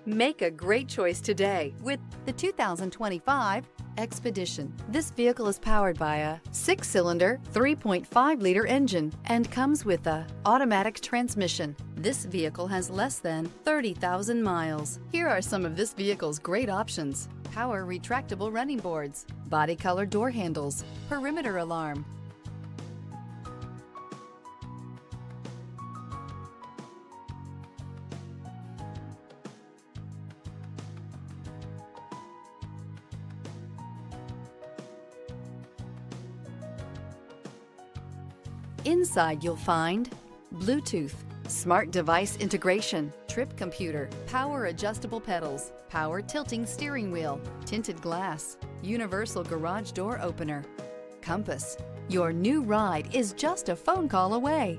Make a great choice today with the 2025 Expedition. This vehicle is powered by a 6-cylinder, 3.5-liter engine and comes with a automatic transmission. This vehicle has less than 30,000 miles. Here are some of this vehicle's great options: power retractable running boards, body color door handles, perimeter alarm. Inside you'll find Bluetooth, smart device integration, trip computer, power adjustable pedals, power tilting steering wheel, tinted glass, universal garage door opener, compass. Your new ride is just a phone call away.